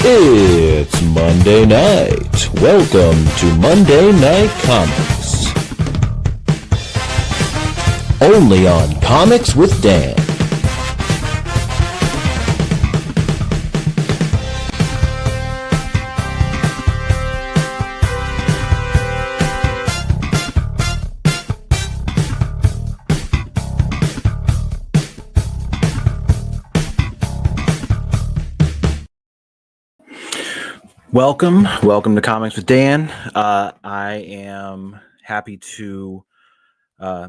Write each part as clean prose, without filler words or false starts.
It's Monday night. Welcome to Monday Night Comics. Only on Comics with Dan. Welcome to Comics with Dan. I am happy to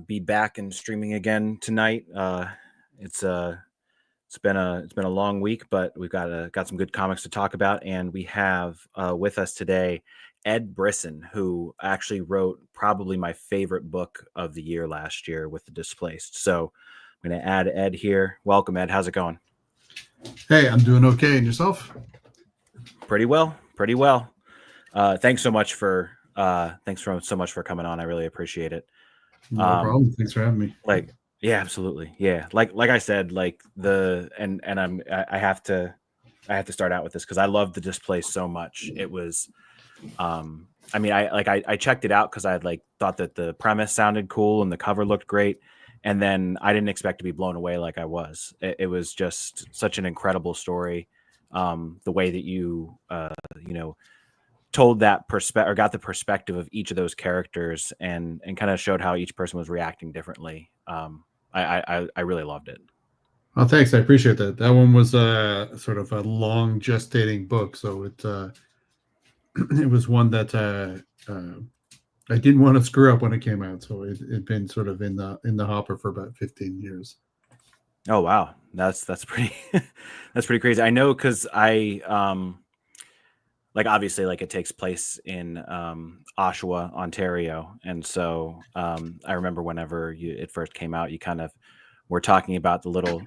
be back and streaming again tonight. It's been a long week, but we've got some good comics to talk about, and we have with us today Ed Brisson, who actually wrote probably my favorite book of the year last year with The Displaced. So I'm going to add Ed here. Welcome, Ed. How's it going? Hey, I'm doing okay. And yourself? Pretty well. Thanks so much for coming on. I really appreciate it. No problem. Thanks for having me. Yeah, absolutely. Yeah. Like I said, I have to start out with this because I love The Displaced so much. It was, I checked it out because I had thought that the premise sounded cool and the cover looked great. And then I didn't expect to be blown away like I was. It was just such an incredible story. The way that you told that perspective or got the perspective of each of those characters and kind of showed how each person was reacting differently. I really loved it. Well, thanks. I appreciate that. That one was sort of a long gestating book. So it was one that I didn't want to screw up when it came out. So it'd been sort of in the hopper for about 15 years. Oh, wow. That's pretty, that's pretty crazy. I know. Cause I, obviously it takes place in, Oshawa, Ontario. And so, I remember whenever it first came out, you kind of were talking about the little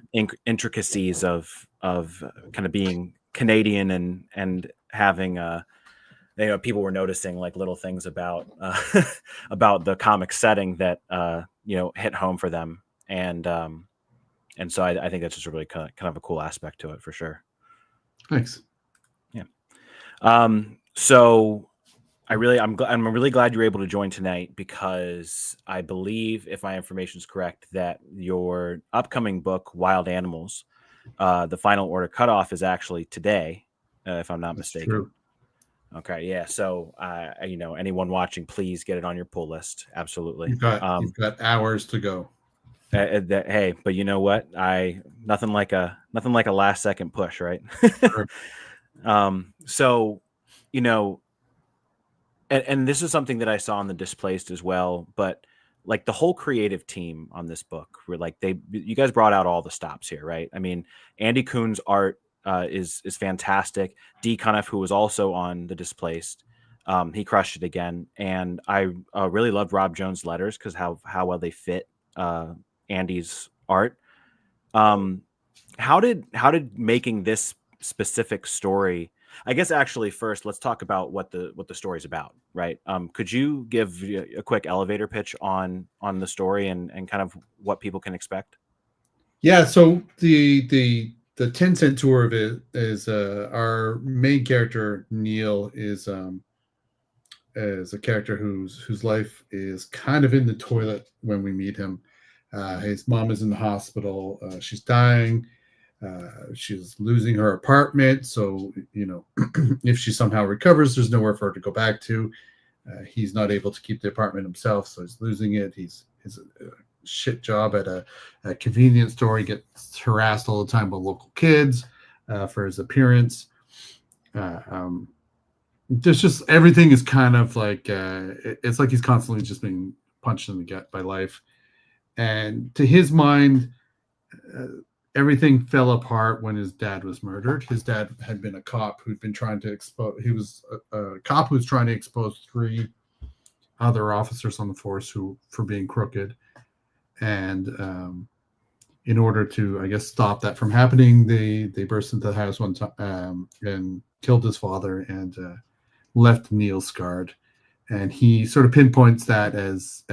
intricacies of kind of being Canadian and having, people were noticing little things about, about the comic setting that, hit home for them. And so I think that's just a really kind of a cool aspect to it for sure. Thanks. Yeah. So I'm really glad you're able to join tonight because I believe, if my information is correct, that your upcoming book, Wild Animals, the final order cutoff is actually today, if I'm not mistaken. True. Okay. Yeah. So, anyone watching, please get it on your pull list. Absolutely. You've got hours to go. Hey, but you know what? Nothing like a last second push, right? Sure. So, and this is something that I saw on The Displaced as well, but the whole creative team on this book were you guys brought out all the stops here, right? I mean, Andy Kuhn's art is fantastic. D. Cunniffe, who was also on The Displaced, he crushed it again. And I really loved Rob Jones' letters because how well they fit Andy's art. How did making this specific story? I guess actually first let's talk about what the story's about, right? Could you give a quick elevator pitch on the story and kind of what people can expect? Yeah. So the 10-cent tour of it is our main character Neil is a character whose life is kind of in the toilet when we meet him. His mom is in the hospital. She's dying. She's losing her apartment. So, if she somehow recovers, there's nowhere for her to go back to. He's not able to keep the apartment himself, so he's losing it. He's a shit job at a convenience store. He gets harassed all the time by local kids for his appearance. There's just everything is kind of it's like he's constantly just being punched in the gut by life. And to his mind, everything fell apart when his dad was murdered. His dad had been a cop who'd been trying to expose. He was a cop who was trying to expose 3 other officers on the force for being crooked. And in order to, I guess, stop that from happening, they burst into the house one time and killed his father and left Neil scarred. And he sort of pinpoints that as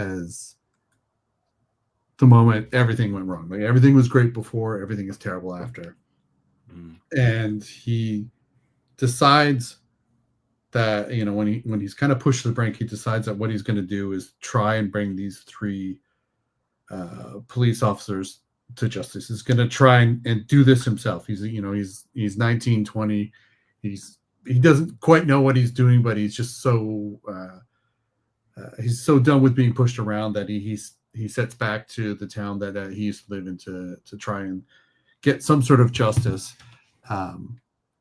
the moment everything went wrong. Everything was great before, everything is terrible after. And he decides that, you know, when he's kind of pushed to the brink, he decides that what he's going to do is try and bring these three police officers to justice. He's going to try and do this himself. He's 19, 20. He doesn't quite know what he's doing, but he's just so he's so done with being pushed around that he sets back to the town that he used to live in to try and get some sort of justice.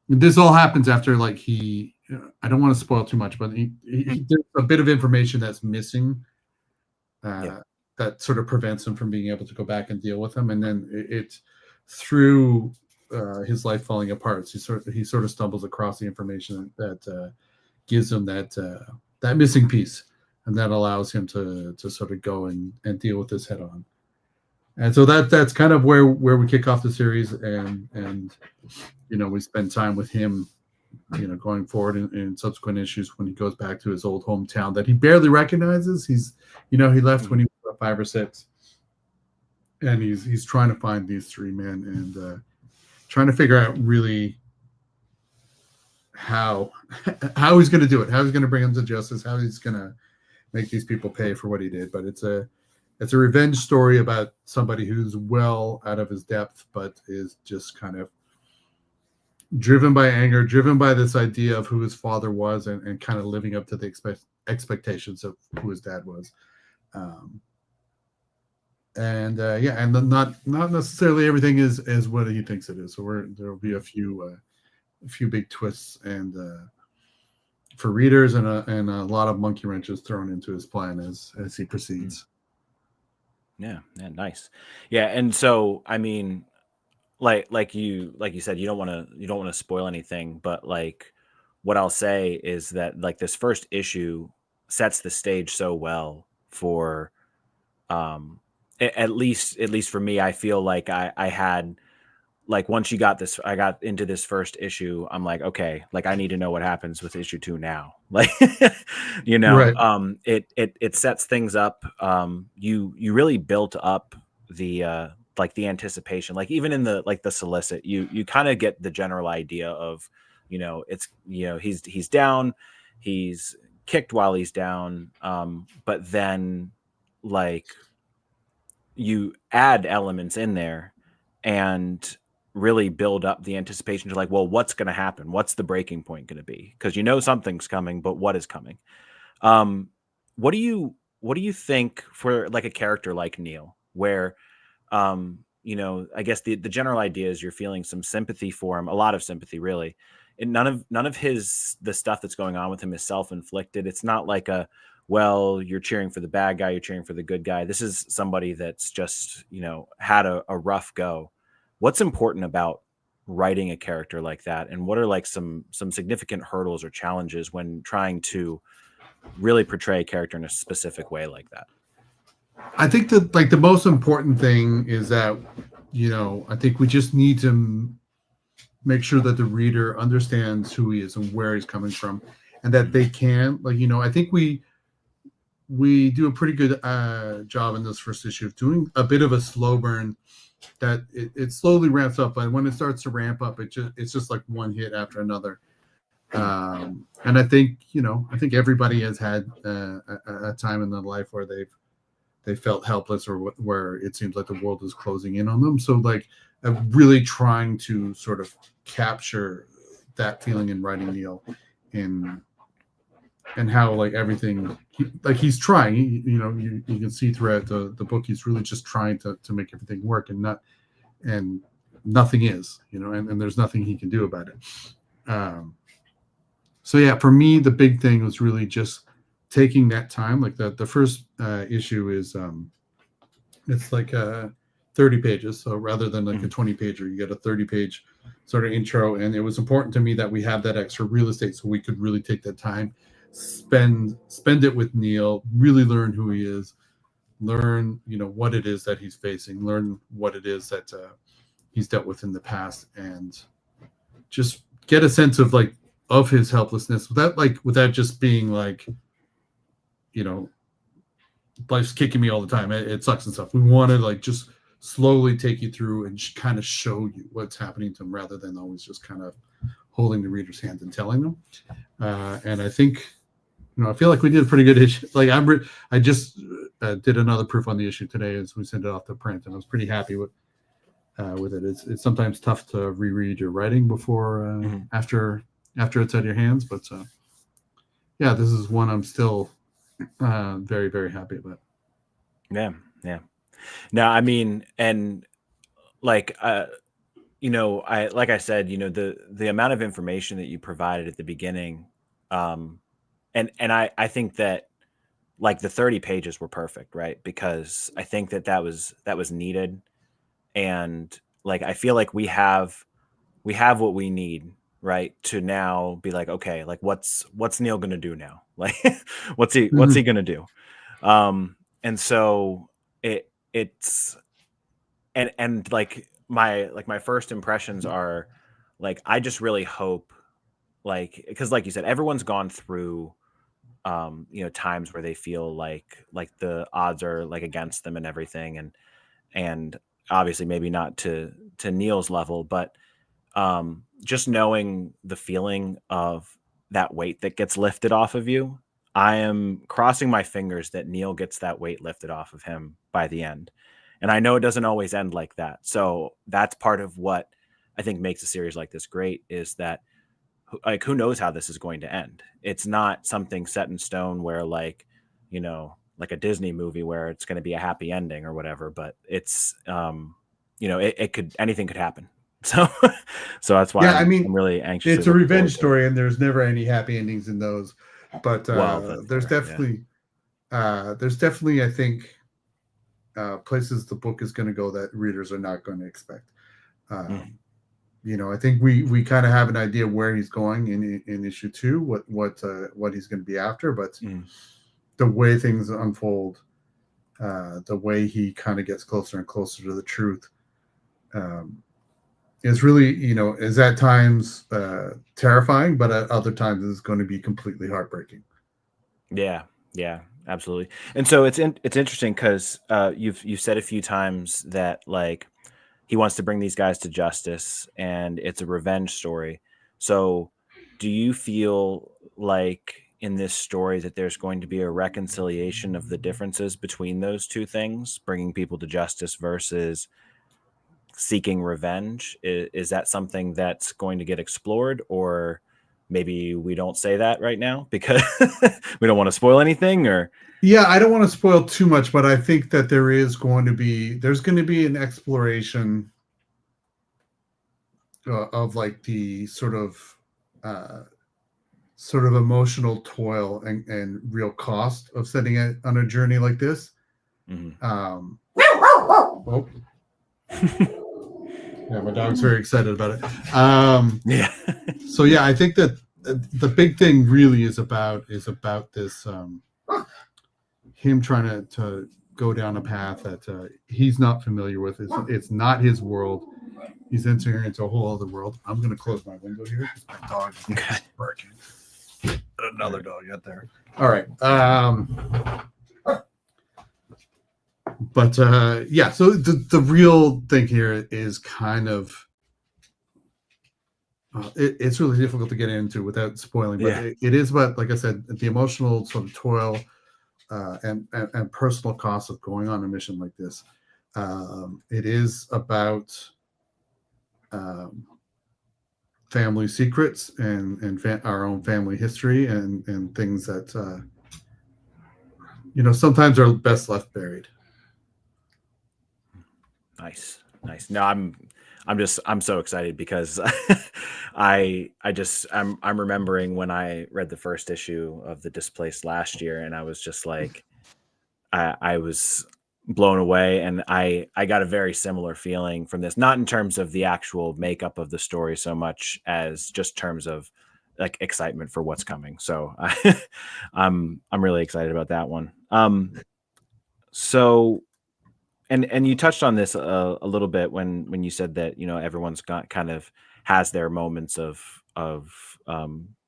This all happens after, like, I don't want to spoil too much, but there's a bit of information that's missing that sort of prevents him from being able to go back and deal with them. And then it through his life falling apart, he sort of stumbles across the information that gives him that missing piece, and that allows him to sort of go and deal with this head on. And so that's kind of where we kick off the series, and you know, we spend time with him, you know, going forward in subsequent issues when he goes back to his old hometown that he barely recognizes. He left when he was about 5 or 6, and he's trying to find these three men and trying to figure out really how he's going to do it, how he's going to bring them to justice, how he's going to make these people pay for what he did. But it's a revenge story about somebody who's well out of his depth, but is just kind of driven by anger, driven by this idea of who his father was, and kind of living up to the expectations of who his dad was. And not necessarily everything is what he thinks it is. So there will be a few big twists and for readers, and a lot of monkey wrenches thrown into his plan as he proceeds. Yeah, nice. Yeah, and so I mean, like you said, you don't want to spoil anything, but like what I'll say is that, like, this first issue sets the stage so well for at least for me. I feel like I had, like, once I got into this first issue, I'm like, okay, like, I need to know what happens with issue 2 now. Like, you know, Right. It sets things up. You really built up the like the anticipation, like even in the solicit, you kind of get the general idea of, you know, it's, you know, he's down, he's kicked while he's down. But then, like, you add elements in there and really build up the anticipation to, like, well, what's going to happen? What's the breaking point going to be? Because you know something's coming, but what is coming? What do you think for, like, a character like Neil, where, you know, I guess the general idea is you're feeling some sympathy for him, a lot of sympathy, really. And none of the stuff that's going on with him is self-inflicted. It's not like well, you're cheering for the bad guy, you're cheering for the good guy. This is somebody that's just, you know, had a rough go. What's important about writing a character like that, and what are, like, some significant hurdles or challenges when trying to really portray a character in a specific way like that? I think that, like, the most important thing is that, you know, I think we just need to make sure that the reader understands who he is and where he's coming from, and that they can, like, you know, I think we do a pretty good job in this first issue of doing a bit of a slow burn, that it slowly ramps up, but when it starts to ramp up, it's just like one hit after another. And I think, you know, everybody has had a time in their life where they felt helpless, or where it seems like the world is closing in on them. So, like, I'm really trying to sort of capture that feeling in writing Neil, and how, like, everything, he's trying, you know, you can see throughout the book, he's really just trying to make everything work, and nothing is, you know, and there's nothing he can do about it. So yeah, for me, the big thing was really just taking that time. Like, the first issue is it's like 30 pages. So rather than like a 20-pager, you get a 30-page sort of intro. And it was important to me that we have that extra real estate so we could really take that time, spend it with Neil, really learn who he is, learn, you know, what it is that he's facing, learn what it is that he's dealt with in the past, and just get a sense of, like, of his helplessness, without just being like, you know, life's kicking me all the time, it sucks and stuff. We want to, like, just slowly take you through and kind of show you what's happening to him, rather than always just kind of holding the reader's hand and telling them. And I think, I feel like we did a pretty good issue. Like I just did another proof on the issue today as we sent it off to print, and I was pretty happy with it. It's sometimes tough to reread your writing before after it's out of your hands, but yeah, this is one I'm still very, very happy about. Yeah. No, I mean, and like I said, the amount of information that you provided at the beginning, and I think that like the 30 pages were perfect, right? Because I think that was needed, and like I feel like we have what we need, right, to now be like, okay, like what's Neil gonna do now? Like what's he gonna do? And so it's and like my first impressions are like, I just really hope, like, because like you said, everyone's gone through times where they feel like the odds are like against them and everything, and obviously maybe not to Neil's level, but just knowing the feeling of that weight that gets lifted off of you, I am crossing my fingers that Neil gets that weight lifted off of him by the end. And I know it doesn't always end like that. So that's part of what I think makes a series like this great, is that like, who knows how this is going to end? It's not something set in stone where like a Disney movie where it's going to be a happy ending or whatever, but it's it could, anything could happen. So that's why I'm really anxious. It's a revenge story, and there's never any happy endings in those. But there's definitely I think places the book is going to go that readers are not going to expect. I think we kind of have an idea where he's going in issue 2, what he's going to be after, but the way things unfold, the way he kind of gets closer and closer to the truth, is really, is at times terrifying, but at other times is going to be completely heartbreaking. Yeah, absolutely. And so it's interesting because you've said a few times that like he wants to bring these guys to justice, and it's a revenge story. So do you feel like in this story that there's going to be a reconciliation of the differences between those two things, bringing people to justice versus seeking revenge? Is that something that's going to get explored, or maybe we don't say that right now because we don't want to spoil anything? Or I don't want to spoil too much, but I think that there's going to be an exploration of like the sort of emotional toil and real cost of setting it on a journey like this. Yeah, my dog's very excited about it. So I think that the big thing really is about this him trying to go down a path that he's not familiar with. It's not his world. He's entering into a whole other world. I'm going to close my window here because my dog is barking. Another dog out there. All right. But so the real thing here is kind of it's really difficult to get into without spoiling, but it is about, like I said, the emotional sort of toil and personal costs of going on a mission like this. It is about family secrets and our own family history and things that sometimes are best left buried. Nice. No, I'm so excited because I'm remembering when I read the first issue of The Displaced last year, and I was just like, I was blown away, and I got a very similar feeling from this, not in terms of the actual makeup of the story so much as just terms of like excitement for what's coming. So I'm really excited about that one. So and you touched on this a little bit when you said that everyone's got kind of has their moments of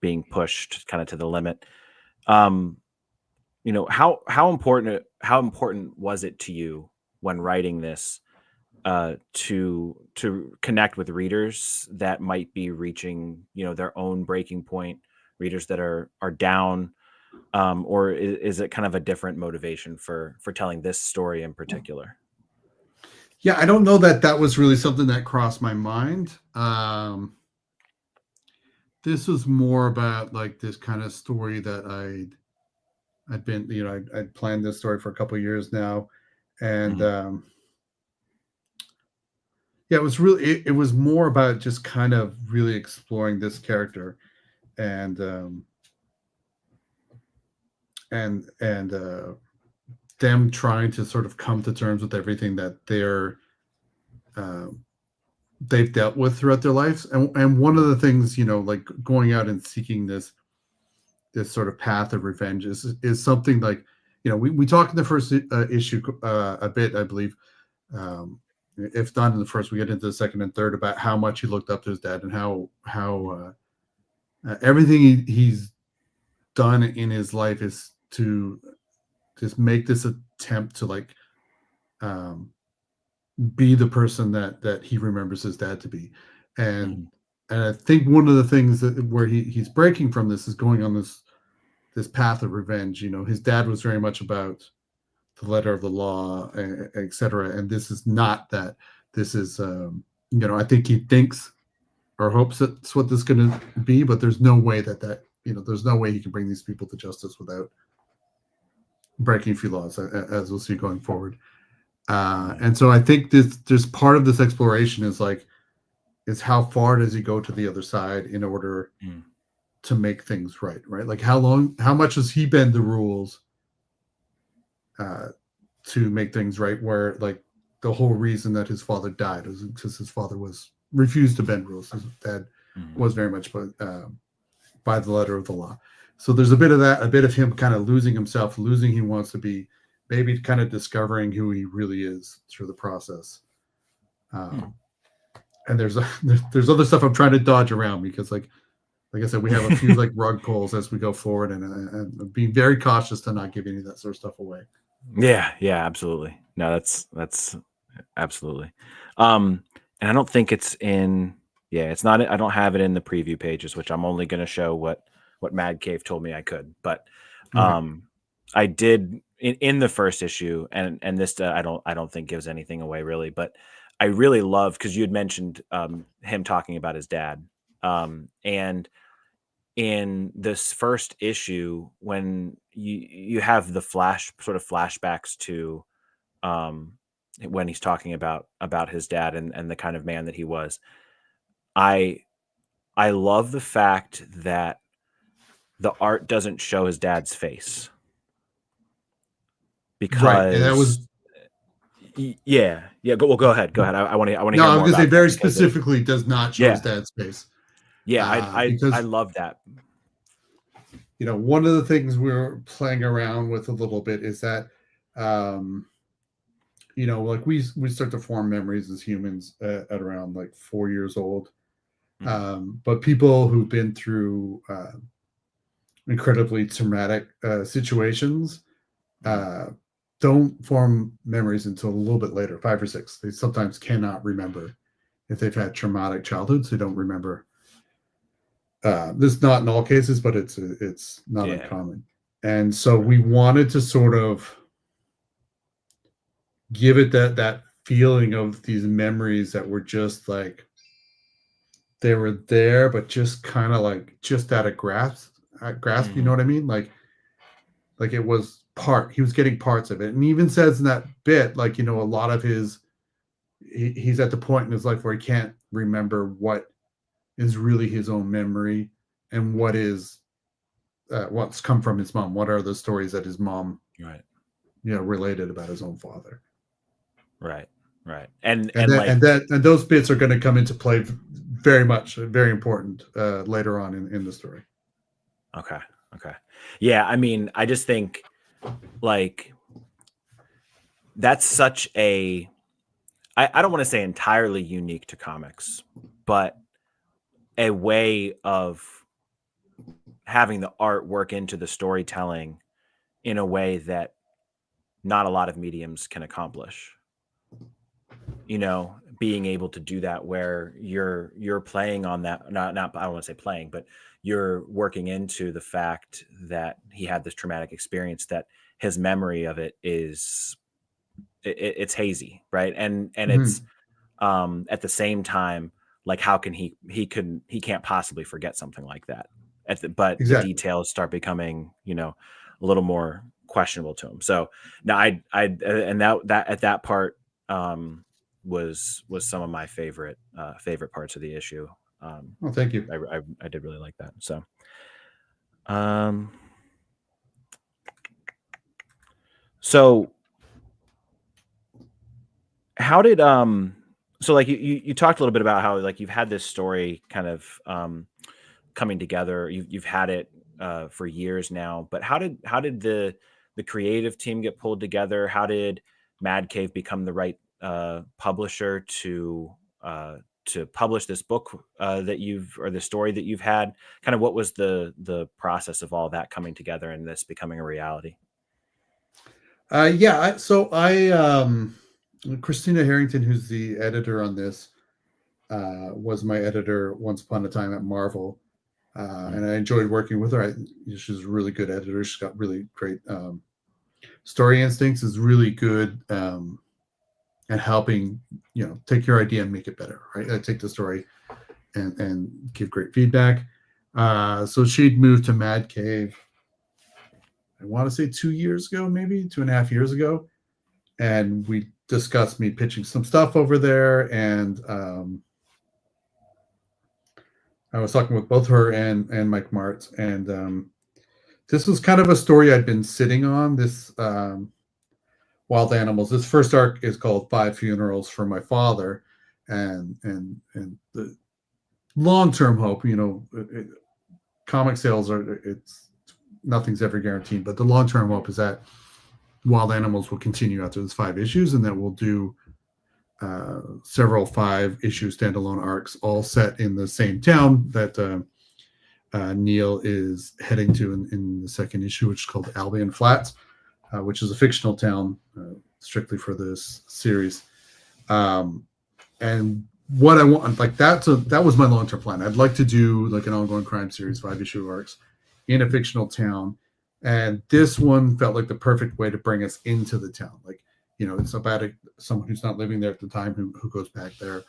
being pushed kind of to the limit. How important was it to you when writing this to connect with readers that might be reaching, their own breaking point, readers that are down, or is it kind of a different motivation for telling this story in particular? Yeah, I don't know that was really something that crossed my mind. This was more about like this kind of story that I'd been, I'd planned this story for a couple of years now, and yeah, it was really it was more about just kind of really exploring this character, and them trying to sort of come to terms with everything that they've dealt with throughout their lives, and one of the things, like going out and seeking this sort of path of revenge is something like, we talked in the first issue a bit, I believe. If not in the first, we get into the second and third about how much he looked up to his dad and how everything he's done in his life is to just make this attempt to like be the person that he remembers his dad to be, and I think one of the things that where he's breaking from this is going on this path of revenge. His dad was very much about the letter of the law, etc. And this is not that. This is, I think he thinks or hopes that's what this is going to be, but there's no way there's no way he can bring these people to justice without breaking a few laws, as we'll see going forward. And so I think there's part of this exploration is how far does he go to the other side in order to make things right? Like how much has he bend the rules to make things right, where like the whole reason that his father died was because his father refused to bend rules. His dad was very much by the letter of the law. So there's a bit of that, a bit of him kind of losing himself, losing who he wants to be, maybe kind of discovering who he really is through the process. And there's other stuff I'm trying to dodge around because like I said, we have a few like rug pulls as we go forward, and being very cautious to not give any of that sort of stuff away. Yeah, absolutely. No, that's absolutely. And I don't think it's in. Yeah, it's not. I don't have it in the preview pages, which I'm only going to show what Mad Cave told me I could. But I did in the first issue, and this I don't think gives anything away really. But I really love, because you had mentioned him talking about his dad, and in this first issue, when you have the flashbacks to when he's talking about his dad and the kind of man that he was. I love the fact that the art doesn't show his dad's face, because right, and that was go ahead. I want to hear more. No, I was going to say very because specifically does not show his dad's face. Yeah, I love that. One of the things we're playing around with a little bit is that, like we start to form memories as humans at around like 4 years old. But people who've been through incredibly traumatic situations don't form memories until a little bit later, 5 or 6. They sometimes cannot remember if they've had traumatic childhoods. They don't remember. This is not in all cases, but it's not uncommon. And so we wanted to sort of give it that feeling of these memories that were just like they were there, but just kind of like just at a grasp. You know what I mean? Like it was he was getting parts of it, and he even says in that bit, like, a lot of he's at the point in his life where he can't remember what is really his own memory and what is what's come from his mom. What are the stories that his mom related about his own father? Right. And those bits are going to come into play very important later on in the story. Okay. Yeah, I mean, I just think like that's such a I don't want to say entirely unique to comics, but a way of having the art work into the storytelling in a way that not a lot of mediums can accomplish. being able to do that where you're playing on that, not I don't want to say playing, but you're working into the fact that he had this traumatic experience, that his memory of it is it's hazy, right? And it's at the same time, like, how can he can't possibly forget something like that, but the Exactly. details start becoming a little more questionable to him. So now I and that at that part was some of my favorite parts of the issue. Oh, thank you. I did really like that. So so how did so like you talked a little bit about how like you've had this story kind of coming together. You've had it for years now, but how did the creative team get pulled together? How did Mad Cave become the right publisher to publish this book or the story that you've had? Kind of what was the process of all that coming together and this becoming a reality? Christina Harrington, who's the editor on this, was my editor once upon a time at Marvel. And I enjoyed working with her. She's a really good editor. She's got really great story instincts, is really good at helping, take your idea and make it better, right? Take the story and give great feedback. So she'd moved to Mad Cave, I want to say 2 years ago, maybe 2.5 years ago. And we discussed me pitching some stuff over there. And I was talking with both her and Mike Martz. And this was kind of a story I'd been sitting on, this Wild Animals. This first arc is called 5 Funerals for My Father. And the long-term hope, comic sales nothing's ever guaranteed, but the long-term hope is that Wild Animals will continue after this 5 issues, and that we'll do several 5-issue standalone arcs, all set in the same town that Neil is heading to in the second issue, which is called Albion Flats, which is a fictional town strictly for this series. And what I want, like, that was my long-term plan. I'd like to do like an ongoing crime series, 5-issue arcs in a fictional town. And this one felt like the perfect way to bring us into the town. Like, it's about someone who's not living there at the time who goes back there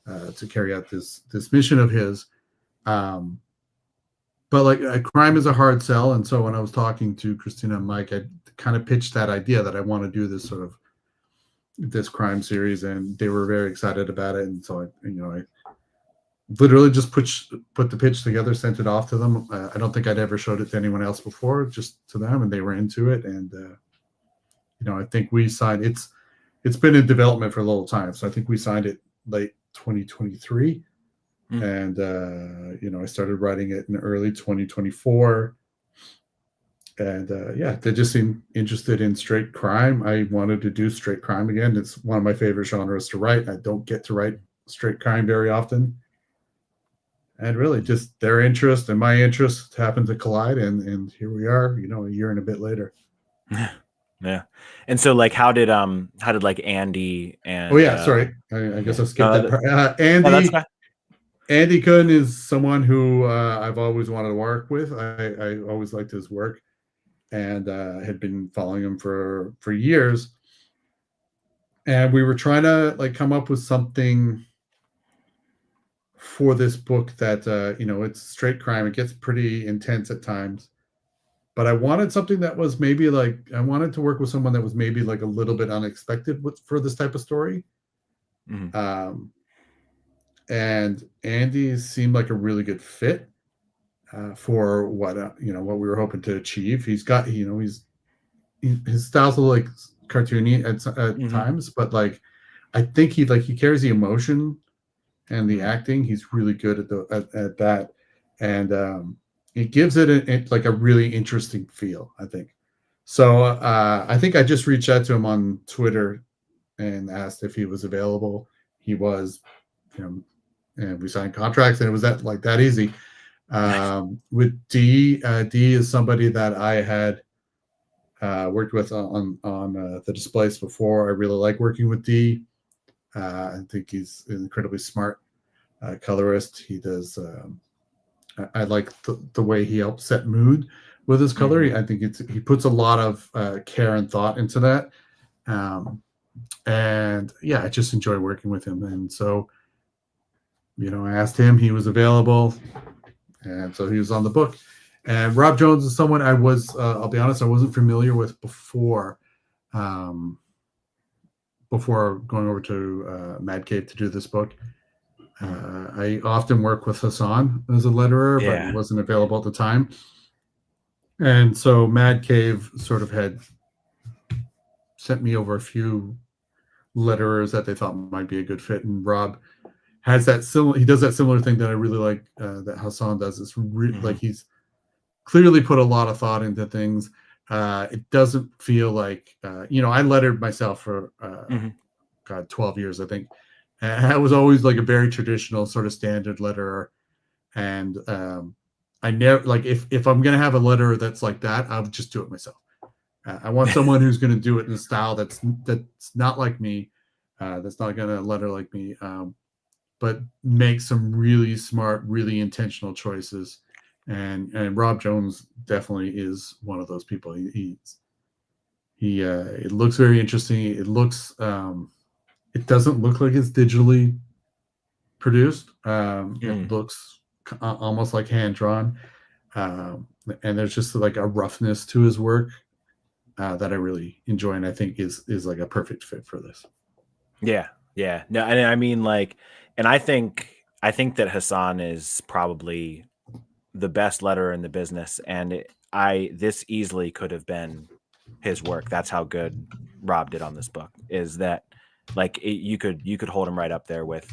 to carry out this mission of his. But like, crime is a hard sell. And so when I was talking to Christina and Mike, I kind of pitched that idea that I want to do this crime series, and they were very excited about it. And so I literally just put the pitch together, sent it off to them. I don't think I'd ever showed it to anyone else before, just to them, and they were into it. And I think we signed. It's been in development for a little time, so I think we signed it late 2023, and I started writing it in early 2024. And they just seemed interested in straight crime. I wanted to do straight crime again. It's one of my favorite genres to write. I don't get to write straight crime very often. And really, just their interest and my interest happened to collide, and here we are, a year and a bit later. Yeah. And so, like, how did like Andy and sorry, I guess I skipped that part. Andy Kuhn is someone who I've always wanted to work with. I always liked his work, and had been following him for years. And we were trying to like come up with something for this book that it's straight crime. It gets pretty intense at times, but I wanted something that was maybe like, I wanted to work with someone that was maybe like a little bit unexpected for this type of story. And Andy seemed like a really good fit for what we were hoping to achieve. He's got his style's a little like cartoony at times, but like I think he carries the emotion and the acting. He's really good at that, and it gives it like a really interesting feel, I think. So I think I just reached out to him on Twitter and asked if he was available. He was, and we signed contracts, and it was that easy. With D is somebody that I had worked with on the displays before. I really like working with D. I think he's an incredibly smart colorist. He does. I like the way he helps set mood with his coloring. I think he puts a lot of care and thought into that. And yeah, I just enjoy working with him. And so, I asked him, he was available. And so he was on the book. And Rob Jones is someone I was, I'll be honest, I wasn't familiar with before going over to Mad Cave to do this book. I often work with Hassan as a letterer, but he wasn't available at the time. And so Mad Cave sort of had sent me over a few letterers that they thought might be a good fit. And Rob has that he does that similar thing that I really like that Hassan does. It's like he's clearly put a lot of thought into things. It doesn't feel like, I lettered myself for 12 years, I think. And I was always like a very traditional sort of standard letterer. And I never, like, if I'm going to have a letterer that's like that, I'll just do it myself. I want someone who's going to do it in a style that's not like me, that's not going to letter like me, but make some really smart, really intentional choices. And Rob Jones definitely is one of those people. It looks very interesting. It looks, it doesn't look like it's digitally produced. It looks almost like hand drawn. And there's just like a roughness to his work that I really enjoy, and I think is like a perfect fit for this. Yeah. No, and I mean, like, and I think that Hassan is probably the best letterer in the business, and this easily could have been his work. That's how good Rob did on this book. Is that like you could hold him right up there with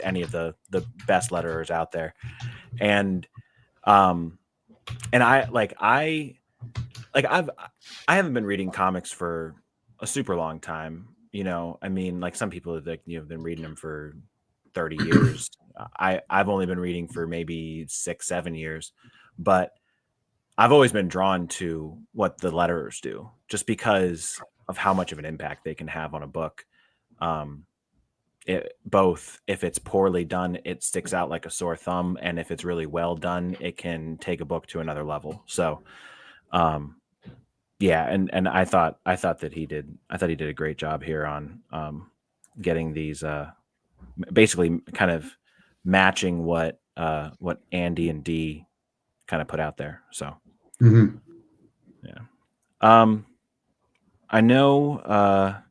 any of the best letterers out there, and I haven't been reading comics for a super long time. I mean, like some people have been reading them for 30 years. I've only been reading for maybe 6-7 years, but I've always been drawn to what the letterers do just because of how much of an impact they can have on a book. Both if it's poorly done, it sticks out like a sore thumb, and if it's really well done, it can take a book to another level. So, yeah, and I thought that he did a great job here on getting these basically kind of matching what Andy and Dee kind of put out there. So, yeah. I know.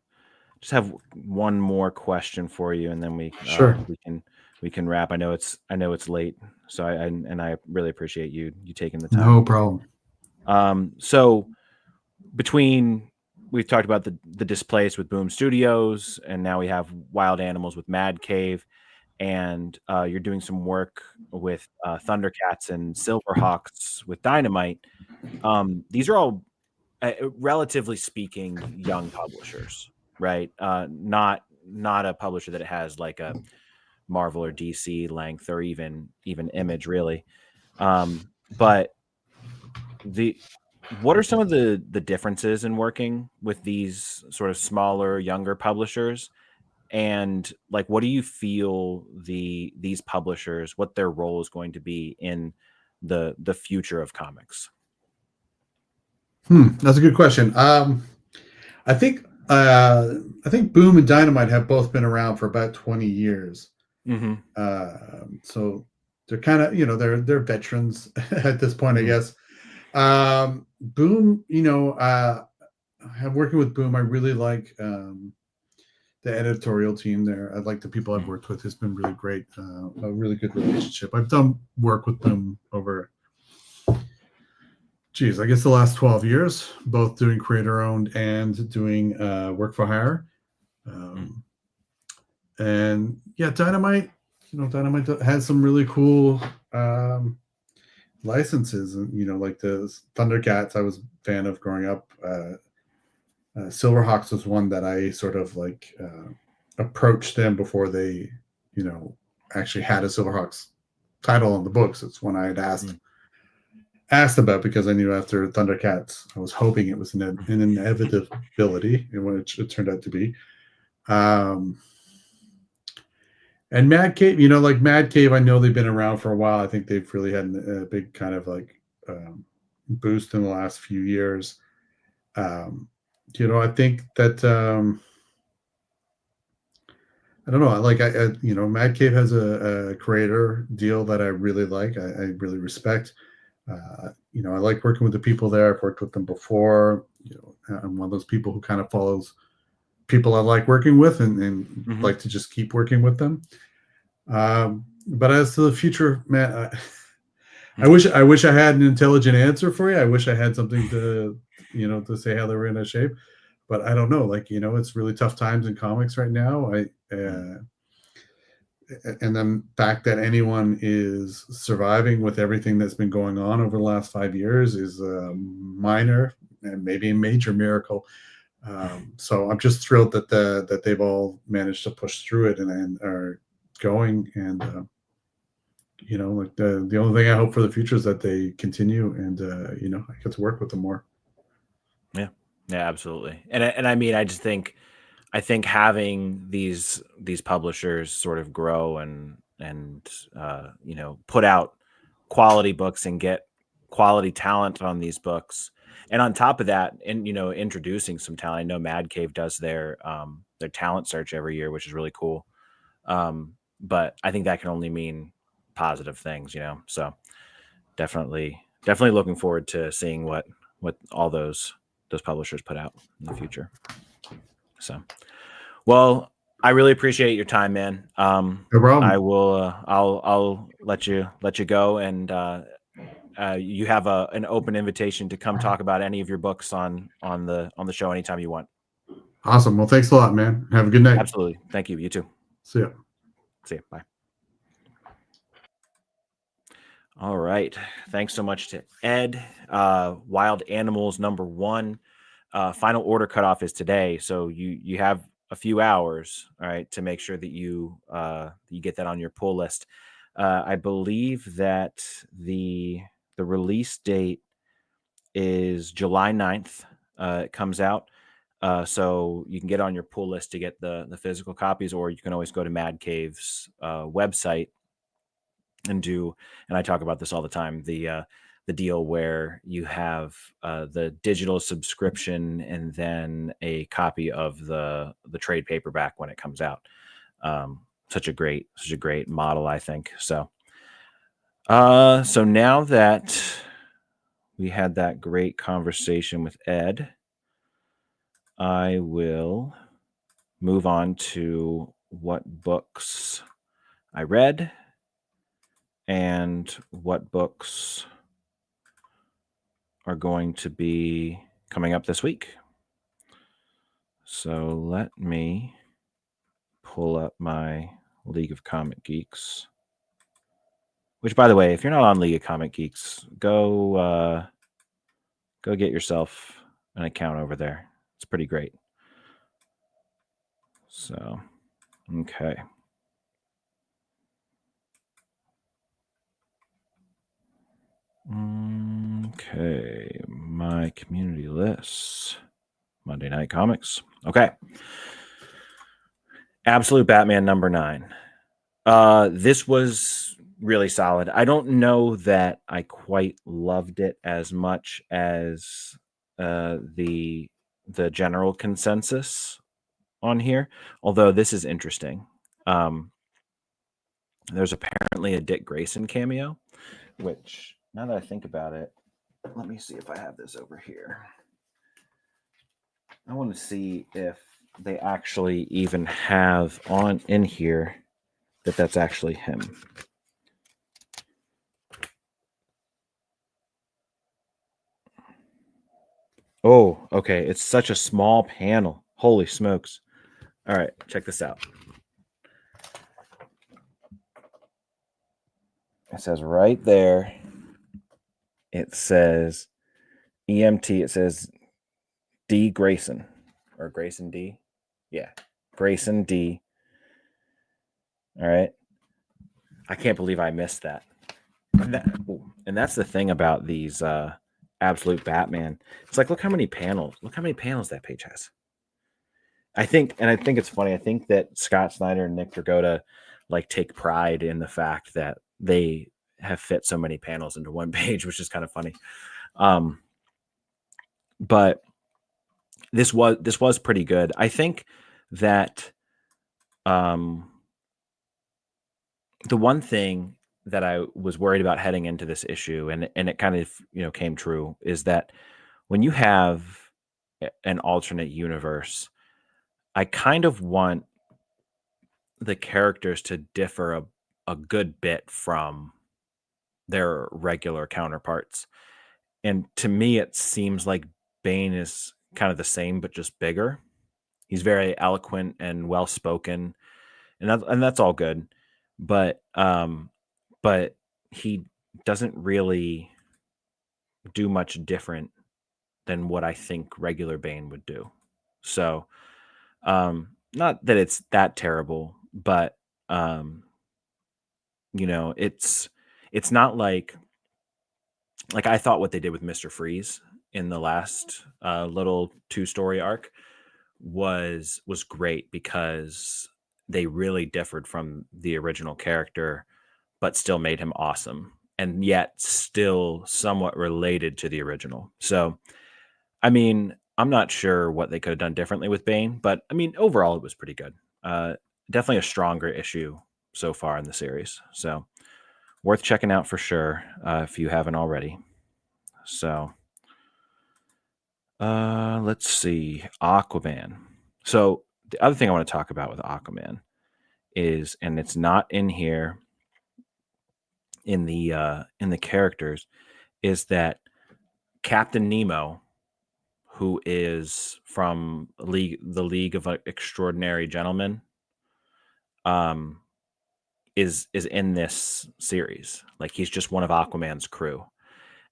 Just have one more question for you, and then we can wrap. I know it's late, so I really appreciate you taking the time. No problem. So we've talked about the Displaced with Boom Studios, and now we have Wild Animals with Mad Cave, and you're doing some work with Thundercats and Silverhawks with Dynamite. These are all, relatively speaking, young publishers, right? Not a publisher that has like a Marvel or DC length or even Image, really. But what are some of the differences in working with these sort of smaller, younger publishers? And like, what do you feel these publishers, what their role is going to be in the future of comics? That's a good question. I think Boom and Dynamite have both been around for about 20 years. So they're kind of, they're veterans at this point, I guess. Boom, I'm working with Boom. I really like the editorial team there. I like the people I've worked with. It's been really great. A really good relationship. I've done work with Boom over, I guess the last 12 years, both doing creator owned and doing work for hire. And yeah, Dynamite, Dynamite has some really cool licenses, and like the Thundercats I was a fan of growing up. Silverhawks was one that I sort of like approached them before they actually had a Silverhawks title on the books. It's one I had asked about because I knew after Thundercats I was hoping it was an inevitability, which it turned out to be. Um, and Mad Cave, like Mad Cave, I know they've been around for a while. I think they've really had a big kind of like boost in the last few years. I think that I don't know. Mad Cave has a creator deal that I really like. I really respect. I like working with the people there. I've worked with them before. I'm one of those people who kind of follows people I like working with and like to just keep working with them. But as to the future, man, I wish I had an intelligent answer for you. I wish I had something to say how they were in a shape, but I don't know. Like, it's really tough times in comics right now. And the fact that anyone is surviving with everything that's been going on over the last 5 years is a minor and maybe a major miracle. So I'm just thrilled that they've all managed to push through it and are going. And like the only thing I hope for the future is that they continue and I get to work with them more. Yeah, absolutely. And I mean, I think having these publishers sort of grow and put out quality books and get quality talent on these books, and on top of that, and introducing some talent. I know Mad Cave does their talent search every year, which is really cool. But I think that can only mean positive things, So definitely looking forward to seeing what all those publishers put out in the future. So, well, I really appreciate your time, man. No problem. I will. I'll let you go, and you have an open invitation to come talk about any of your books on the show anytime you want. Awesome. Well, thanks a lot, man. Have a good night. Absolutely. Thank you. You too. See ya. See ya. Bye. All right. Thanks so much to Ed. Wild Animals #1. Final order cutoff is today, so you have a few hours, all right, to make sure that you get that on your pull list. I believe that the release date is July 9th. It comes out, so you can get on your pull list to get the physical copies, or you can always go to Mad Cave's website and I talk about this all the time, the deal where you have the digital subscription and then a copy of the trade paperback when it comes out. Such a great model, I think. So now that we had that great conversation with Ed, I will move on to what books I read and what books are going to be coming up this week. So let me pull up my League of Comic Geeks, which, by the way, if you're not on League of Comic Geeks, go get yourself an account over there. It's pretty great. So, okay. Okay, my community lists. Monday Night Comics. Okay. Absolute Batman #9. This was really solid. I don't know that I quite loved it as much as the general consensus on here, although this is interesting. There's apparently a Dick Grayson cameo, which, now that I think about it, let me see if I have this over here. I want to see if they actually even have on in here that that's actually him. Oh, okay. It's such a small panel. Holy smokes. All right, check this out. It says right there, it says EMT, it says D. Grayson, or Grayson D. Yeah, Grayson D. All right. I can't believe I missed that. And that's the thing about these Absolute Batman. It's like, look how many panels that page has. I think it's funny. I think that Scott Snyder and Nick Dragotta like take pride in the fact that they have fit so many panels into one page, which is kind of funny. But this was pretty good. I think that the one thing that I was worried about heading into this issue, and it kind of came true, is that when you have an alternate universe, I kind of want the characters to differ a good bit from their regular counterparts. And to me, it seems like Bane is kind of the same, but just bigger. He's very eloquent and well spoken, and that's all good. But he doesn't really do much different than what I think regular Bane would do. So, not that it's that terrible, but it's not like I thought what they did with Mr. Freeze in the last little 2-story arc was great, because they really differed from the original character, but still made him awesome, and yet still somewhat related to the original. So, I mean, I'm not sure what they could have done differently with Bane, but I mean, overall, it was pretty good. Definitely a stronger issue so far in the series. So, worth checking out for sure if you haven't already. So, let's see. Aquaman. So, the other thing I want to talk about with Aquaman is, and it's not in here in the characters, is that Captain Nemo, who is from the League of Extraordinary Gentlemen, is in this series. Like, he's just one of Aquaman's crew.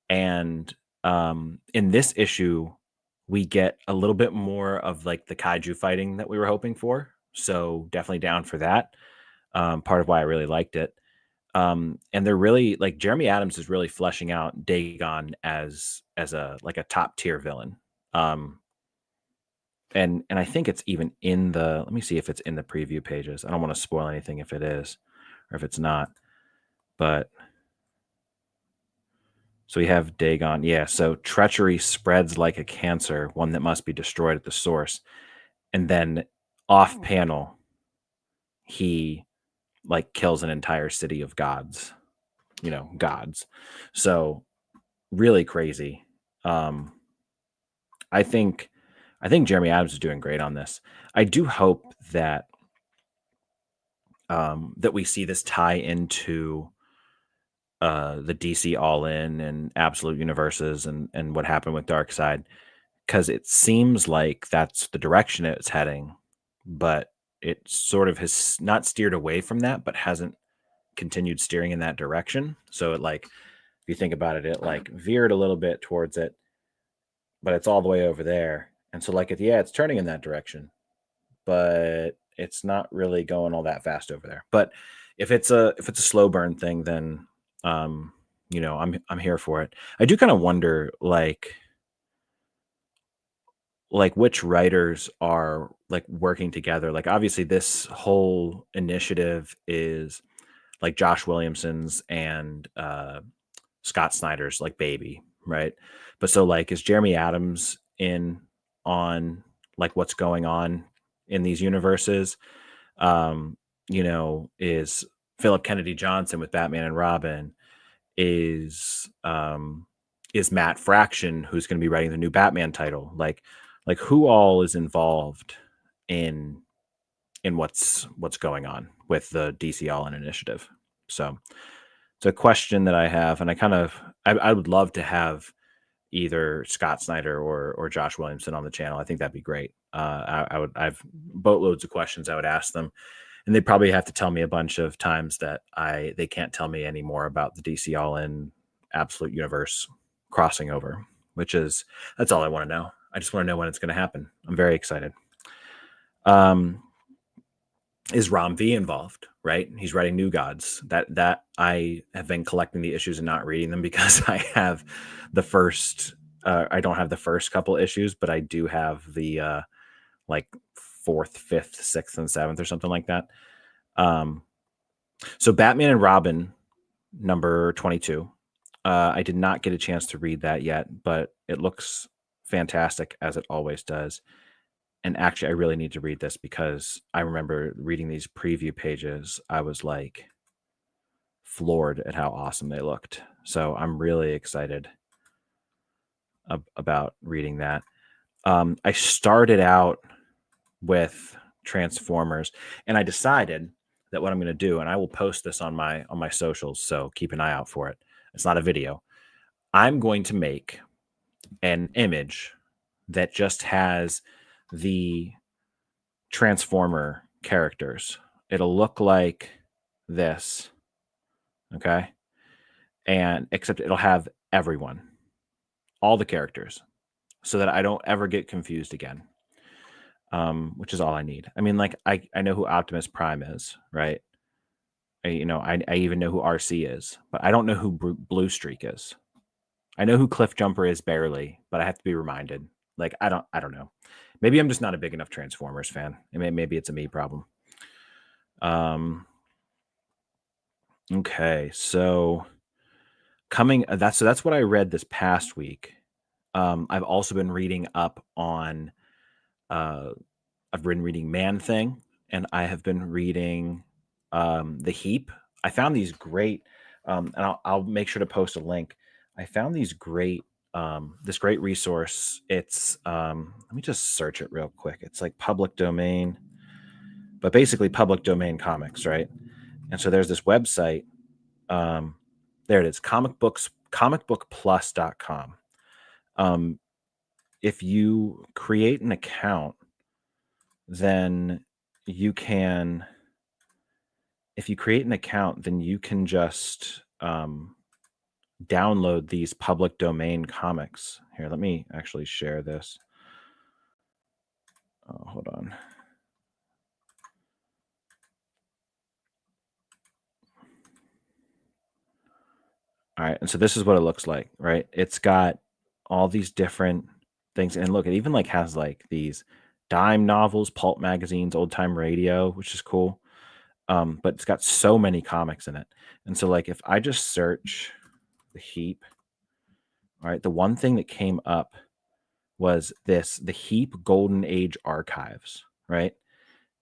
And in this issue, we get a little bit more of like the kaiju fighting that we were hoping for. So definitely down for that. Part of why I really liked it. And they're really, like, Jeremy Adams is really fleshing out Dagon as a top tier villain. And I think it's even in the, let me see if it's in the preview pages. I don't want to spoil anything if it is or if it's not. But so we have Dagon. Yeah, so treachery spreads like a cancer, one that must be destroyed at the source. And then off panel, he like kills an entire city of gods. Gods. So really crazy. I think Jeremy Adams is doing great on this. I do hope that that we see this tie into the DC All In and Absolute Universes and what happened with Darkseid, because it seems like that's the direction it's heading, but it sort of has not steered away from that, but hasn't continued steering in that direction. So it, like, if you think about it, it like veered a little bit towards it, but it's all the way over there. And so, like, it's turning in that direction, but it's not really going all that fast over there. But if it's a slow burn thing, then I'm here for it. I do kind of wonder, like which writers are like working together. Like, obviously this whole initiative is like Josh Williamson's and Scott Snyder's like baby, right? But so, like, is Jeremy Adams in on like what's going on in these universes? Is Philip Kennedy Johnson with Batman and Robin? Is Matt Fraction, who's going to be writing the new Batman title? Like who all is involved in what's going on with the DC All In initiative? So it's a question that I have, and I would love to have either Scott Snyder or Josh Williamson on the channel. I think that'd be great. I've boatloads of questions I would ask them, and they'd probably have to tell me a bunch of times that they can't tell me any more about the DC All In Absolute Universe crossing over, that's all I want to know. I just want to know when it's going to happen. I'm very excited. Is Ram V involved? Right, he's writing New Gods. That I have been collecting the issues and not reading them because I have the first. I don't have the first couple issues, but I do have the like 4th, 5th, 6th, and 7th or something like that. So Batman and Robin number 22. I did not get a chance to read that yet, but it looks fantastic as it always does. And actually, I really need to read this because I remember reading these preview pages. I was like floored at how awesome they looked. So I'm really excited about reading that. I started out with Transformers, and I decided that what I'm going to do, and I will post this on my socials, so keep an eye out for it. It's not a video. I'm going to make an image that just has the Transformer characters. It'll look like this, okay? And except it'll have everyone, all the characters, so that I don't ever get confused again. Which is all I need. I mean, like I know who Optimus Prime is, right? I even know who RC is, but I don't know who Blue Streak is. I know who Cliff Jumper is barely, but I have to be reminded. Like I don't know. Maybe I'm just not a big enough Transformers fan. Maybe it's a me problem. Okay, so that's what I read this past week. I've also been reading up on I've been reading Man Thing, and I have been reading The Heap. I found these great, and I'll make sure to post a link. I found these great, this great resource. It's let me just search it real quick. It's like public domain, but basically public domain comics, right? And so there's this website. There it is, comicbookplus.com. If you create an account, then you can just download these public domain comics. Here, let me actually share this. Oh, hold on. All right, and so this is what it looks like, right? It's got all these different things, and look, it even like has like these dime novels, pulp magazines, old time radio, which is cool. But it's got so many comics in it. And so like if I just search The Heap, all right, the one thing that came up was the Heap Golden Age Archives, right?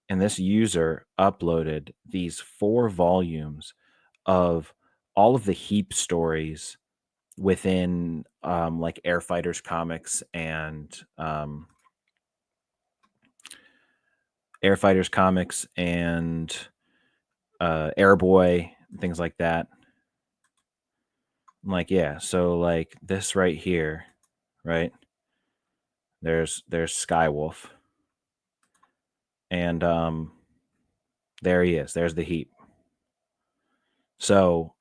And this user uploaded these 4 volumes of all of the Heap stories within like Air Fighters comics and Airboy, things like that. I'm like, yeah, so like this right here, right? There's Skywolf. And there he is. There's the Heap. So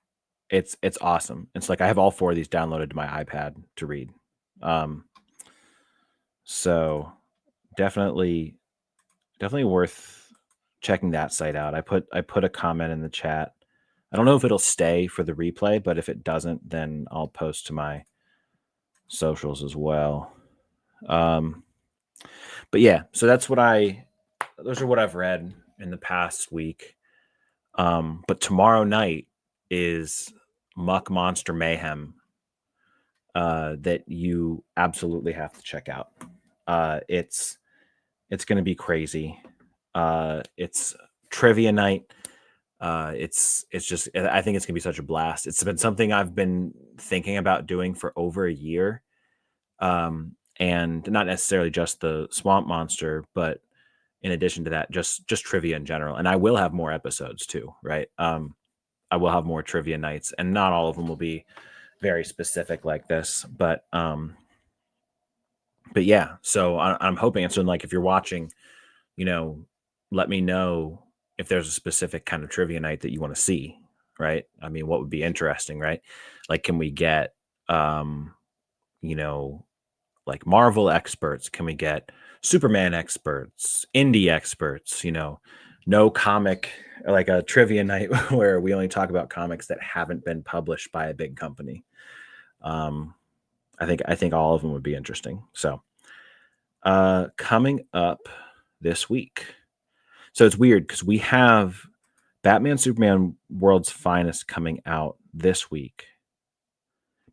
it's awesome. It's like I have all 4 of these downloaded to my iPad to read. So definitely worth checking that site out. I put a comment in the chat. I don't know if it'll stay for the replay, but if it doesn't, then I'll post to my socials as well. But yeah, so those are what I've read in the past week. But tomorrow night is Muck Monster Mayhem that you absolutely have to check out. It's going to be crazy. It's trivia night. It's just, I think it's gonna be such a blast. It's been something I've been thinking about doing for over a year. And not necessarily just the Swamp Monster, but in addition to that, just trivia in general. And I will have more episodes too, right? I will have more trivia nights, and not all of them will be very specific like this, but yeah, so I'm hoping. And so like, if you're watching, let me know if there's a specific kind of trivia night that you want to see, right? I mean, what would be interesting, right? Like, can we get, like Marvel experts? Can we get Superman experts, indie experts, no comic, like a trivia night where we only talk about comics that haven't been published by a big company. I think all of them would be interesting. So coming up this week. So it's weird because we have Batman Superman World's Finest coming out this week.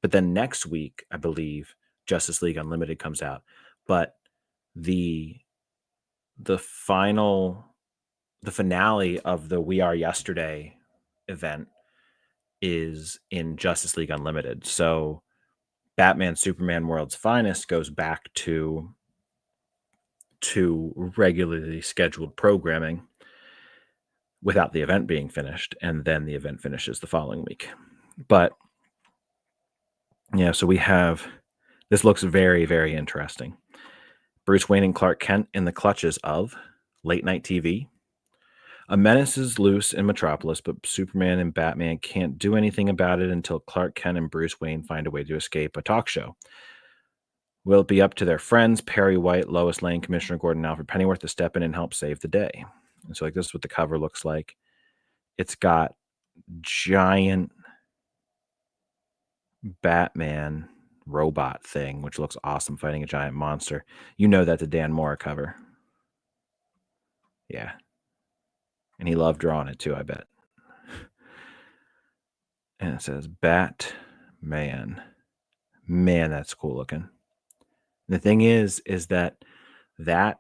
But then next week, I believe, Justice League Unlimited comes out. But the finale of the We Are Yesterday event is in Justice League Unlimited. So Batman Superman World's Finest goes back to regularly scheduled programming without the event being finished, and then the event finishes the following week. But yeah, so we have, this looks very, very interesting. Bruce Wayne and Clark Kent in the clutches of late night TV. A menace is loose in Metropolis, but Superman and Batman can't do anything about it until Clark Kent and Bruce Wayne find a way to escape a talk show. Will it be up to their friends, Perry White, Lois Lane, Commissioner Gordon, and Alfred Pennyworth, to step in and help save the day? And so, like, this is what the cover looks like. It's got giant Batman robot thing, which looks awesome, fighting a giant monster. You know that's a Dan Mora cover. Yeah. And he loved drawing it too, I bet. And it says Batman. Man, that's cool looking. And the thing is that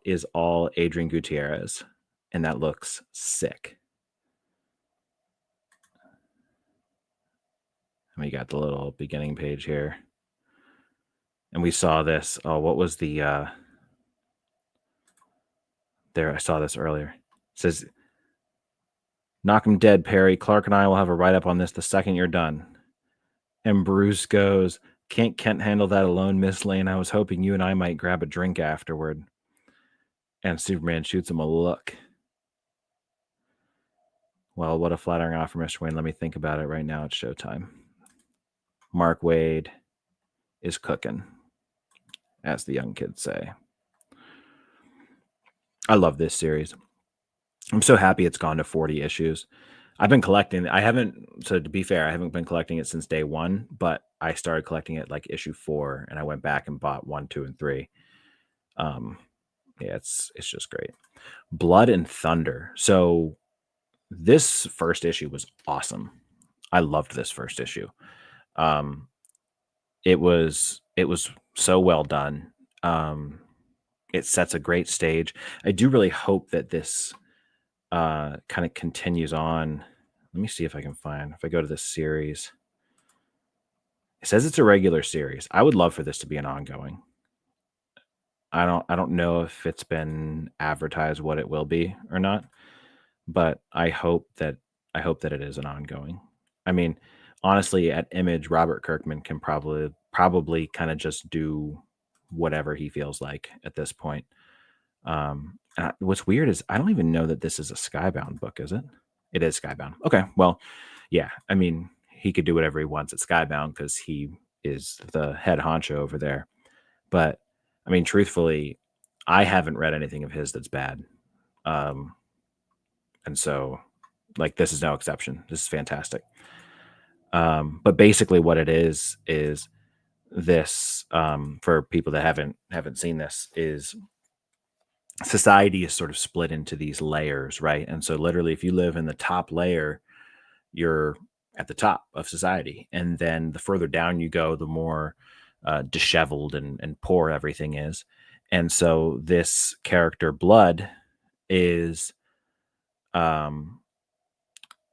is all Adrian Gutierrez, and that looks sick. And we got the little beginning page here. And we saw this. Oh, what was the there? I saw this earlier. It says, "Knock him dead, Perry. Clark and I will have a write-up on this the second you're done." And Bruce goes, "Can't Kent handle that alone, Miss Lane? I was hoping you and I might grab a drink afterward." And Superman shoots him a look. Well, what a flattering offer, Mr. Wayne. Let me think about it. Right now it's showtime. Mark Waid is cooking, as the young kids say. I love this series. I'm so happy it's gone to 40 issues. I've been collecting. So to be fair, I haven't been collecting it since day one, but I started collecting it like issue 4, and I went back and bought 1, 2, and 3. Yeah, it's just great. Blood and Thunder. So this first issue was awesome. I loved this first issue. It was so well done. It sets a great stage. I do really hope that this kind of continues on. Let me see if I can find, if I go to this series, it says it's a regular series. I would love for this to be an ongoing. I don't know if it's been advertised what it will be or not, but I hope that it is an ongoing. I mean, honestly, at Image, Robert Kirkman can probably kind of just do whatever he feels like at this point. What's weird is I don't even know that this is a Skybound book, is it? It is Skybound. Okay, well, yeah. I mean, he could do whatever he wants at Skybound because he is the head honcho over there. But I mean, truthfully, I haven't read anything of his that's bad. And so, like, this is no exception. This is fantastic. But basically what it is this, for people that haven't seen this, is society is sort of split into these layers, right? And so literally, if you live in the top layer, you're at the top of society. And then the further down you go, the more disheveled and poor everything is. And so this character, Blood, is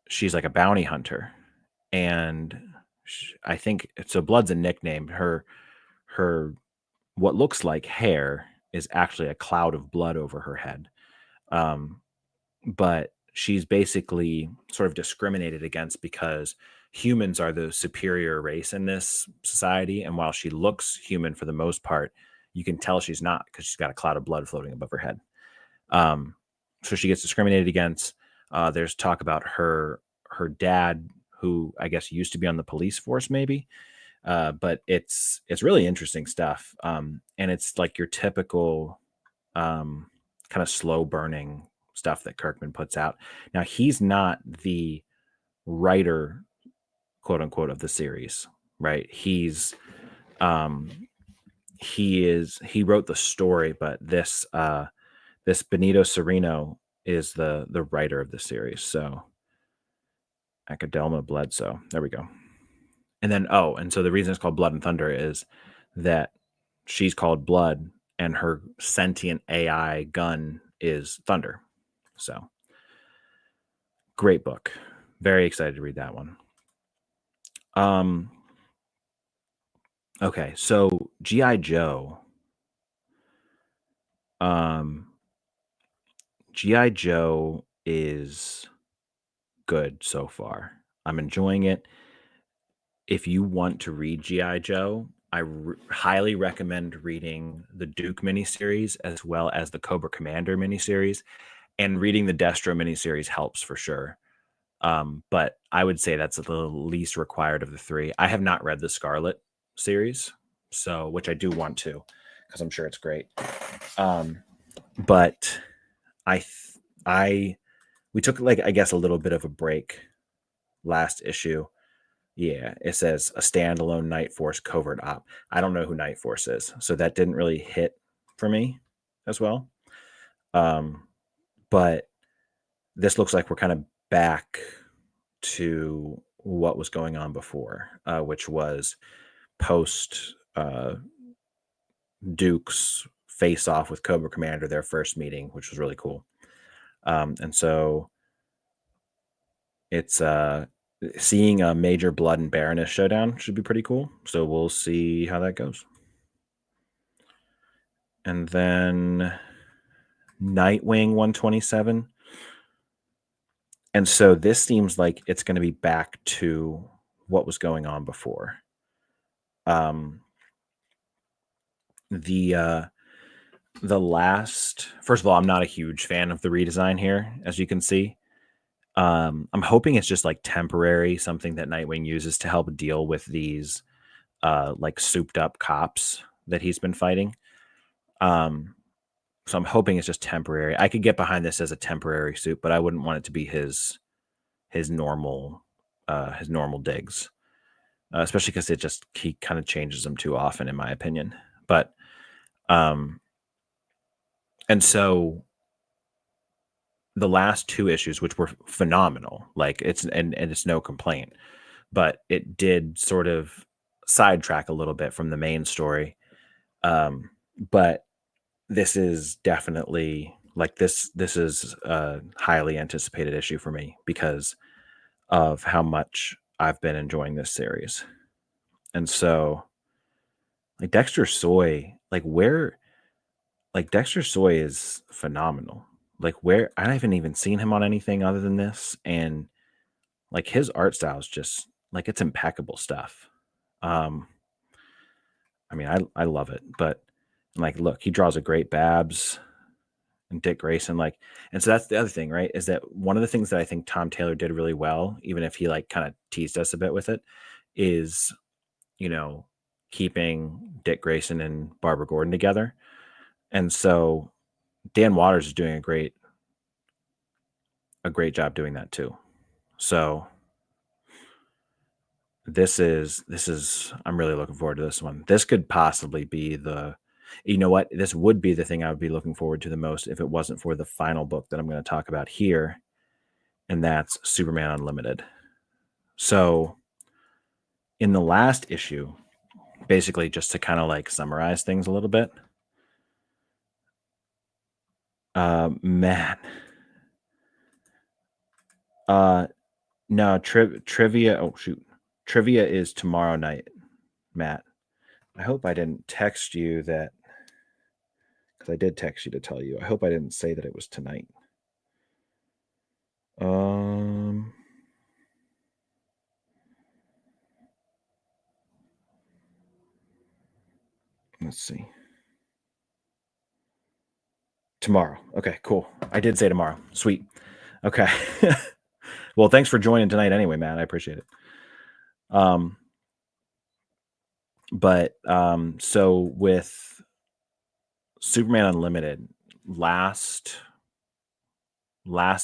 she's like a bounty hunter, and I think so. Blood's a nickname. Her what looks like hair is actually a cloud of blood over her head. But she's basically sort of discriminated against because humans are the superior race in this society. And while she looks human for the most part, you can tell she's not, because she's got a cloud of blood floating above her head. So she gets discriminated against. There's talk about her dad, who I guess used to be on the police force, maybe. But it's really interesting stuff. And it's like your typical kind of slow burning stuff that Kirkman puts out. Now, he's not the writer, quote unquote, of the series, right? He wrote the story, but this this Benito Cereno is the writer of the series. So Acadelma Bledsoe. There we go. And then and so the reason it's called Blood and Thunder is that she's called Blood and her sentient AI gun is Thunder. So great book. Very excited to read that one. Okay, so G.I. Joe. G.I. Joe is good so far. I'm enjoying it. If you want to read G.I. Joe, I highly recommend reading the Duke miniseries as well as the Cobra Commander miniseries, and reading the Destro miniseries helps for sure. But I would say that's the least required of the three. I have not read the Scarlet series, so which I do want to, because I'm sure it's great. But we took I guess a little bit of a break last issue. Yeah, it says a standalone Night Force covert op. I don't know who Night Force is, so that didn't really hit for me as well. But this looks like we're kind of back to what was going on before, which was post Duke's face off with Cobra Commander, their first meeting, which was really cool. And so it's seeing a major Blood and Baroness showdown should be pretty cool. So we'll see how that goes. And then Nightwing 127. And so this seems like it's going to be back to what was going on before. The last, first of all, I'm not a huge fan of the redesign here, as you can see. I'm hoping it's just like temporary, something that Nightwing uses to help deal with these like souped up cops that he's been fighting. So I'm hoping it's just temporary. I could get behind this as a temporary suit, but I wouldn't want it to be his normal digs, especially because he kind of changes them too often, in my opinion. But and so the last two issues, which were phenomenal, like it's no complaint, but it did sort of sidetrack a little bit from the main story. But this is definitely like this is a highly anticipated issue for me because of how much I've been enjoying this series. And so like Dexter Soy, Dexter Soy is phenomenal. Like where I haven't even seen him on anything other than this, and like his art style is just like it's impeccable stuff. I mean, I love it, but like look, he draws a great Babs and Dick Grayson, like, and so that's the other thing, right? Is that one of the things that I think Tom Taylor did really well, even if he like kind of teased us a bit with it, is, you know, keeping Dick Grayson and Barbara Gordon together. And so Dan Waters is doing a great job doing that too. So this is I'm really looking forward to this one. This could possibly be this would be the thing I would be looking forward to the most if it wasn't for the final book that I'm going to talk about here, and that's Superman Unlimited. So in the last issue, basically just to kind of like summarize things a little bit, man. No, trivia. Oh, shoot. Trivia is tomorrow night, Matt. I hope I didn't text you that, because I did text you to tell you. I hope I didn't say that it was tonight. Let's see. Tomorrow. Okay, cool. I did say tomorrow. Sweet. Okay. Well, thanks for joining tonight anyway, Matt. I appreciate it. So with Superman Unlimited last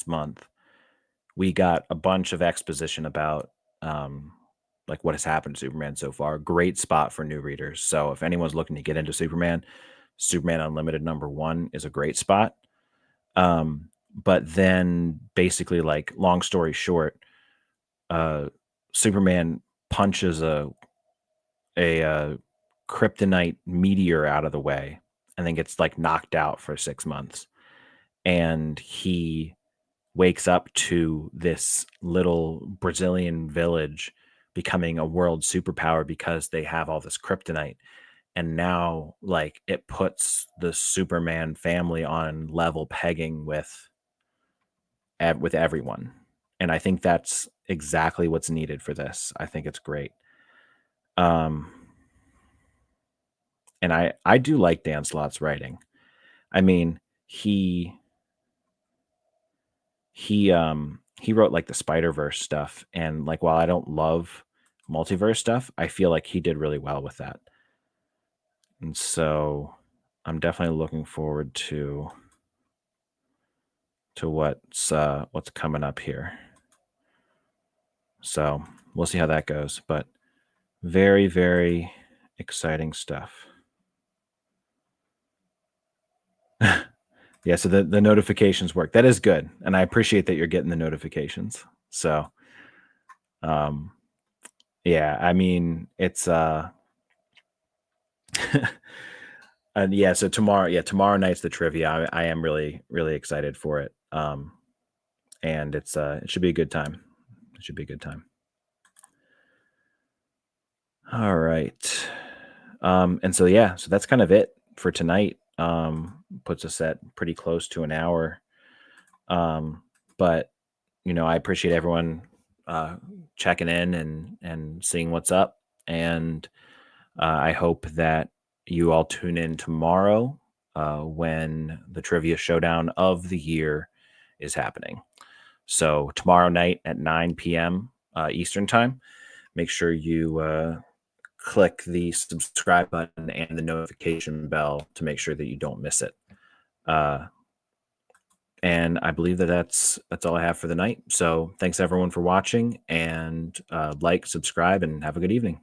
month, we got a bunch of exposition about like what has happened to Superman so far. Great spot for new readers. So if anyone's looking to get into Superman Unlimited #1 is a great spot. But then basically, like, long story short, Superman punches a kryptonite meteor out of the way and then gets like knocked out for 6 months. And he wakes up to this little Brazilian village becoming a world superpower because they have all this kryptonite. And now, like, it puts the Superman family on level pegging with everyone. And I think that's exactly what's needed for this. I think it's great. And I do like Dan Slott's writing. I mean, he wrote like the Spider-Verse stuff, and like, while I don't love multiverse stuff, I feel like he did really well with that. And so I'm definitely looking forward to what's coming up here. So we'll see how that goes, but very, very exciting stuff. Yeah, so the notifications work. That is good, and I appreciate that you're getting the notifications. So, yeah, I mean, it's and yeah, so tomorrow night's the trivia. I am really, really excited for it. And it should be a good time. It should be a good time. All right. And so that's kind of it for tonight. Puts us at pretty close to an hour. But I appreciate everyone checking in and seeing what's up. And I hope that you all tune in tomorrow when the trivia showdown of the year is happening. So tomorrow night at 9 p.m. Eastern time, make sure you click the subscribe button and the notification bell to make sure that you don't miss it. And I believe that's all I have for the night. So thanks everyone for watching, and like, subscribe, and have a good evening.